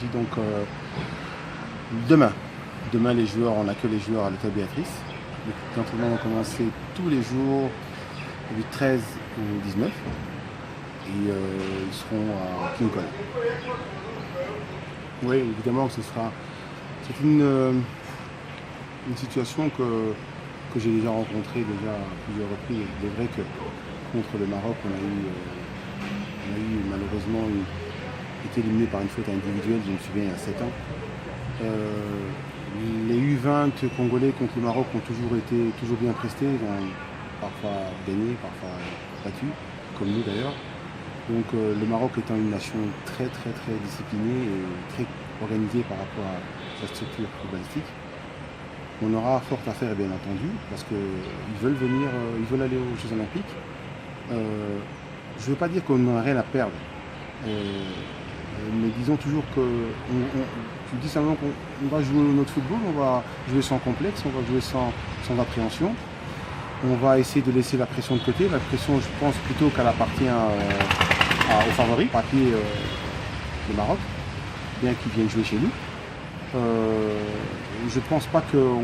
Donc demain, les joueurs, on accueille les joueurs à l'hôtel Béatrice. Les entraînements vont commencer tous les jours du 13 au 19 et ils seront à Lincoln. Oui, évidemment que c'est une situation que j'ai déjà rencontrée à plusieurs reprises. Il est vrai que contre le Maroc, on a eu malheureusement été éliminé par une faute individuelle, je me souviens, il y a 7 ans. Les U20 congolais contre le Maroc ont toujours bien presté, ils ont parfois gagné, parfois battu, comme nous d'ailleurs. Donc le Maroc étant une nation très disciplinée et très organisée par rapport à sa structure footballistique, on aura fort à faire bien entendu, parce qu'ils veulent venir, ils veulent aller aux Jeux Olympiques. Je ne veux pas dire qu'on n'a rien à perdre. Mais disons toujours que tu dis simplement qu'on va jouer notre football, on va jouer sans complexe, on va jouer sans appréhension. On va essayer de laisser la pression de côté. La pression, je pense plutôt qu'elle appartient aux favoris, papier le Maroc, bien qu'ils viennent jouer chez nous. Je ne pense pas qu'on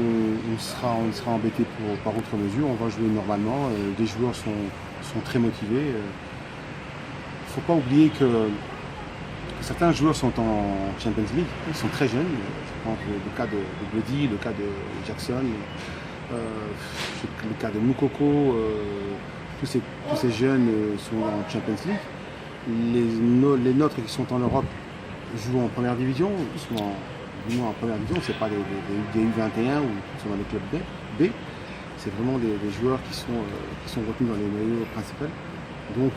sera embêté par autre mesure. On va jouer normalement. Les joueurs sont très motivés. Il ne faut pas oublier que certains joueurs sont en Champions League, ils sont très jeunes. Je pense le cas de Bloody, le cas de Jackson, le cas de Moukoko, tous ces jeunes sont en Champions League. Les nôtres qui sont en Europe jouent en première division, souvent en première division, c'est pas des U21 ou qui sont dans les clubs B. C'est vraiment des joueurs qui sont retenus dans les maillots principaux. Donc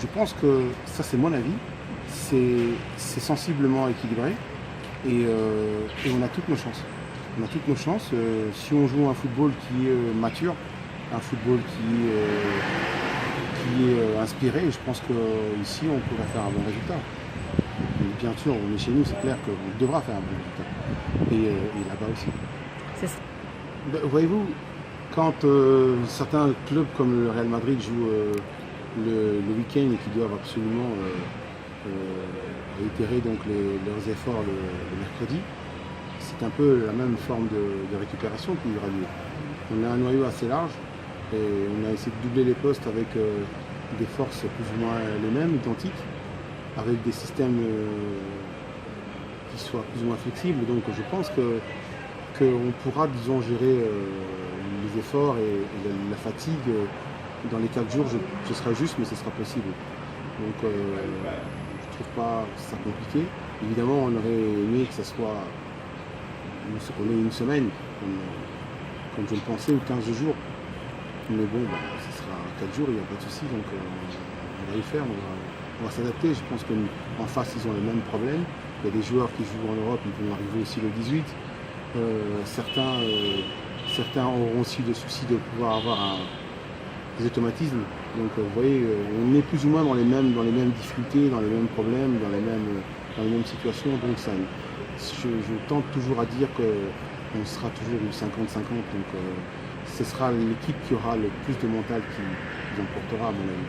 je pense que ça, c'est mon avis. C'est sensiblement équilibré et on a toutes nos chances. On a toutes nos chances. Si on joue un football qui est mature, un football qui est inspiré, je pense qu'ici on pourrait faire un bon résultat. Et bien sûr, on est chez nous, c'est clair qu'on devra faire un bon résultat. Et là-bas aussi. C'est ça. Voyez-vous, quand certains clubs comme le Real Madrid jouent le week-end et qui doivent absolument réitérer donc leurs efforts le mercredi, c'est un peu la même forme de récupération qui aura lieu. On a un noyau assez large et on a essayé de doubler les postes avec des forces plus ou moins les mêmes, identiques, avec des systèmes qui soient plus ou moins flexibles. Donc je pense qu'on pourra, disons, gérer les efforts et la fatigue dans les 4 jours. Ce sera juste, mais ce sera possible. Donc je ne trouve pas ça compliqué. Évidemment, on aurait aimé que ce soit qu'on ait une semaine, comme je le pensais, ou 15 jours. Mais bon, ce sera 4 jours, il n'y a pas de souci. Donc on va y faire, on va s'adapter. Je pense qu'en face, ils ont les mêmes problèmes. Il y a des joueurs qui jouent en Europe, ils vont arriver aussi le 18. Certains auront aussi le souci de pouvoir avoir des automatismes. Donc vous voyez, on est plus ou moins dans les mêmes difficultés, dans les mêmes problèmes, dans les mêmes situations. Donc ça, je tente toujours à dire qu'on sera toujours 50-50. Donc ce sera l'équipe qui aura le plus de mental qui emportera, à mon avis.